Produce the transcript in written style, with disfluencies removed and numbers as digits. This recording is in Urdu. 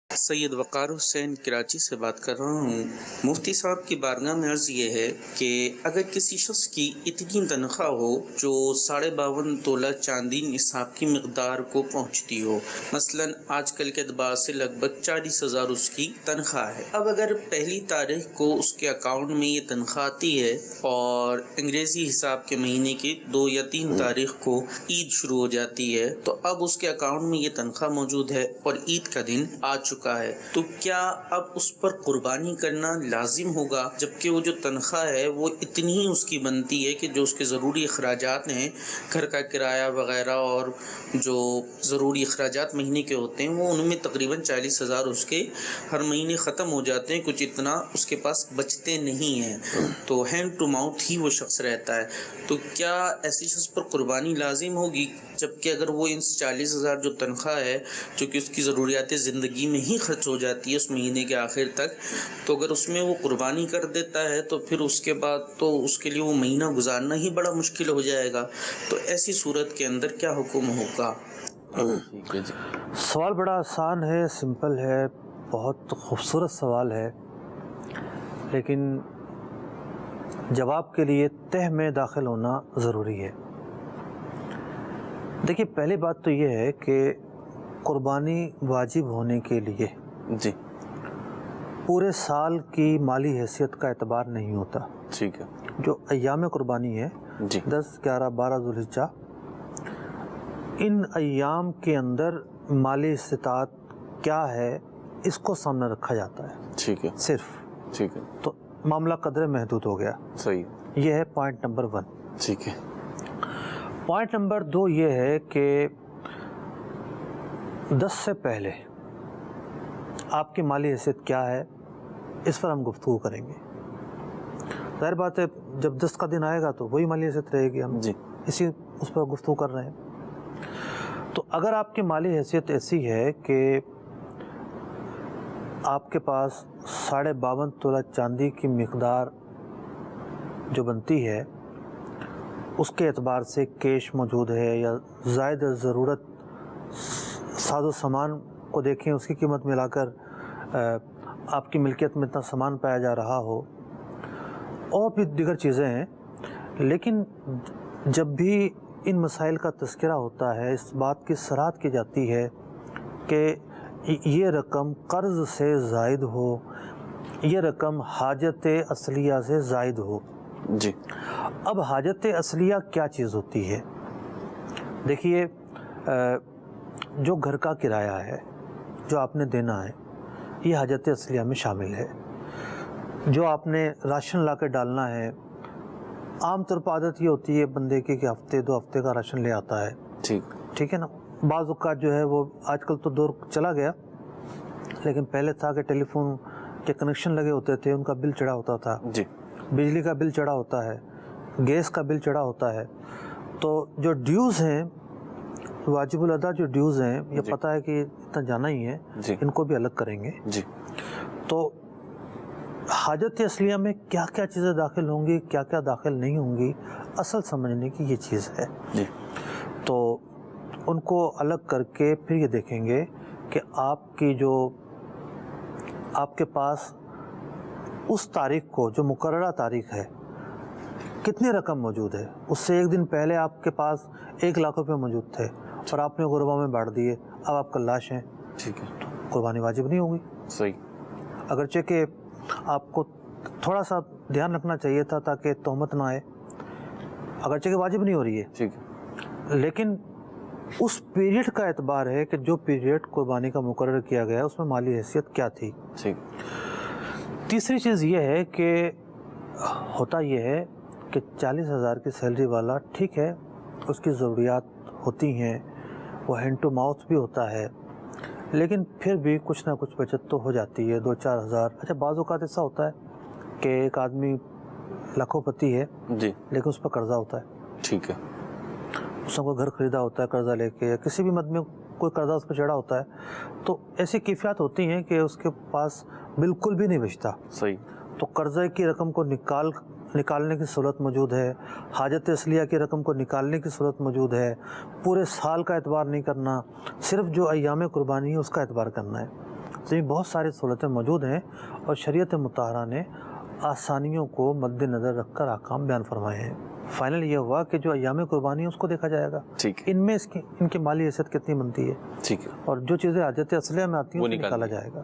سید وقار حسین کراچی سے بات کر رہا ہوں۔ مفتی صاحب کی بارگاہ میں عرض یہ ہے کہ اگر کسی شخص کی اتنی تنخواہ ہو جو 52.5 تولہ چاندی نصاب کی مقدار کو پہنچتی ہو، مثلا آج کل کے اعتبار سے لگ بھگ 40,000 اس کی تنخواہ ہے۔ اب اگر پہلی تاریخ کو اس کے اکاؤنٹ میں یہ تنخواہ آتی ہے اور انگریزی حساب کے مہینے کی 2 یا 3 تاریخ کو عید شروع ہو جاتی ہے، تو اب اس کے اکاؤنٹ میں یہ تنخواہ موجود ہے اور عید کا دن آ چکا ہے، تو کیا اب اس پر قربانی کرنا لازم ہوگا؟ جبکہ وہ جو تنخواہ ہے وہ اتنی ہی اس کی بنتی ہے کہ جو اس کے ضروری اخراجات ہیں، گھر کا کرایہ وغیرہ اور جو ضروری اخراجات مہینے کے ہوتے ہیں، وہ ان میں تقریباً 40,000 اس کے ہر مہینے ختم ہو جاتے ہیں، کچھ اتنا اس کے پاس بچتے نہیں ہیں، تو ہینڈ ٹو ماؤتھ ہی وہ شخص رہتا ہے۔ تو کیا ایسی شخص پر قربانی لازم ہوگی؟ جبکہ اگر وہ ان 40,000 جو تنخواہ ہے جو کہ اس کی ضروریات زندگی میں ہی خرچ ہو جاتی ہے اس مہینے کے آخر تک، تو اگر اس میں وہ قربانی کر دیتا ہے تو پھر اس کے بعد تو اس کے لیے وہ مہینہ گزارنا ہی بڑا مشکل ہو جائے گا، تو ایسی صورت کے اندر کیا حکم ہوگا؟ ٹھیک ہے جی، سوال بڑا آسان ہے، سمپل ہے، بہت خوبصورت سوال ہے، لیکن جواب کے لیے تہ میں داخل ہونا ضروری ہے۔ دیکھیے، پہلی بات تو یہ ہے کہ قربانی واجب ہونے کے لیے جی پورے سال کی مالی حیثیت کا اعتبار نہیں ہوتا۔ ٹھیک ہے، جو ایام قربانی ہے، جی 10، 11، 12 ذوالحجہ، ان ایام کے اندر مالی استطاعت کیا ہے اس کو سامنے رکھا جاتا ہے، ٹھیک ہے، صرف ٹھیک ہے، تو معاملہ قدر محدود ہو گیا۔ صحیح، یہ ہے پوائنٹ نمبر 1۔ ٹھیک ہے، پوائنٹ نمبر 2 یہ ہے کہ 10 سے پہلے آپ کی مالی حیثیت کیا ہے اس پر ہم گفتگو کریں گے۔ ظاہر بات ہے جب 10 کا دن آئے گا تو وہی مالی حیثیت رہے گی، ہم جی اسی اس پر گفتگو کر رہے ہیں۔ تو اگر آپ کی مالی حیثیت ایسی ہے کہ آپ کے پاس 52.5 تولہ چاندی کی مقدار جو بنتی ہے اس کے اعتبار سے کیش موجود ہے، یا زائد ضرورت ساز و سامان کو دیکھیں اس کی قیمت ملا کر آپ کی ملکیت میں اتنا سامان پایا جا رہا ہو، اور بھی دیگر چیزیں ہیں، لیکن جب بھی ان مسائل کا تذکرہ ہوتا ہے اس بات کی صراحت کی جاتی ہے کہ یہ رقم قرض سے زائد ہو، یہ رقم حاجت اصلیہ سے زائد ہو۔ جی اب حاجت اصلیہ کیا چیز ہوتی ہے؟ دیکھیے، جو گھر کا کرایہ ہے جو آپ نے دینا ہے یہ حاجت اصلیہ میں شامل ہے۔ جو آپ نے راشن لا کے ڈالنا ہے، عام طور پر عادت یہ ہوتی ہے بندے کی کہ ہفتے 2 ہفتے کا راشن لے آتا ہے، ٹھیک ہے نا۔ بعض اوقات جو ہے وہ آج کل تو دور چلا گیا، لیکن پہلے تھا کہ ٹیلی فون کے کنیکشن لگے ہوتے تھے، ان کا بل چڑھا ہوتا تھا، جی بجلی کا بل چڑھا ہوتا ہے، گیس کا بل چڑھا ہوتا ہے، تو جو ڈیوز ہیں، واجب الادا جو ڈیوز ہیں، یہ جی پتہ ہے کہ اتنا جانا ہی ہے، جی ان کو بھی الگ کریں گے۔ جی تو حاجت اصلیہ میں کیا کیا چیزیں داخل ہوں گی، کیا کیا داخل نہیں ہوں گی، اصل سمجھنے کی یہ چیز ہے۔ جی تو ان کو الگ کر کے پھر یہ دیکھیں گے کہ آپ کی جو آپ کے پاس اس تاریخ کو جو مقررہ تاریخ ہے کتنی رقم موجود ہے۔ اس سے 1 دن پہلے آپ کے پاس 1 لاکھ روپے موجود تھے اور آپ نے غربا میں بانٹ دیے، اب آپ کا لاش ہیں، ٹھیک ہے، تو قربانی واجب نہیں ہوگی۔ صحیح، اگرچہ کہ آپ کو تھوڑا سا دھیان رکھنا چاہیے تھا تاکہ تہمت نہ آئے، اگرچہ کہ واجب نہیں ہو رہی ہے، ٹھیک ہے، لیکن اس پیریڈ کا اعتبار ہے کہ جو پیریڈ قربانی کا مقرر کیا گیا اس میں مالی حیثیت کیا تھی۔ ٹھیک، تیسری چیز یہ ہے کہ ہوتا یہ ہے کہ 40,000 کی سیلری والا ٹھیک ہے، اس کی ضروریات ہوتی ہیں، وہ ہینڈ ٹو ماؤتھ بھی ہوتا ہے، لیکن پھر بھی کچھ نہ کچھ بچت تو ہو جاتی ہے، 2-4 ہزار۔ اچھا، بعض اوقات ایسا ہوتا ہے کہ ایک آدمی لاکھوں پتی ہے جی لیکن اس پر قرضہ ہوتا ہے، ٹھیک ہے، اس نے کوئی گھر خریدا ہوتا ہے قرضہ لے کے، یا کسی بھی مد میں کوئی قرضہ اس پہ چڑھا ہوتا ہے، تو ایسی کیفیات ہوتی ہیں کہ اس کے پاس بالکل بھی نہیں بچتا، صحیح، تو قرضے کی رقم کو نکالنے کی صورت موجود ہے، حاجت اصلیہ کی رقم کو نکالنے کی صورت موجود ہے، پورے سال کا اعتبار نہیں کرنا، صرف جو ایام قربانی ہے اس کا اعتبار کرنا ہے۔ تو یہ بہت ساری سہولتیں موجود ہیں اور شریعت مطہرہ نے آسانیوں کو مد نظر رکھ کر احکام بیان فرمائے ہیں۔ فائنل یہ ہوا کہ جو ایام قربانی ہے اس کو دیکھا جائے گا، ٹھیک ہے، ان میں ان کی مالی حیثیت کتنی بنتی ہے، ٹھیک ہے، اور جو چیزیں حاجت اصلیہ میں آتی ہیں وہ وہ نکالا نکالنی ہے۔ جائے گا۔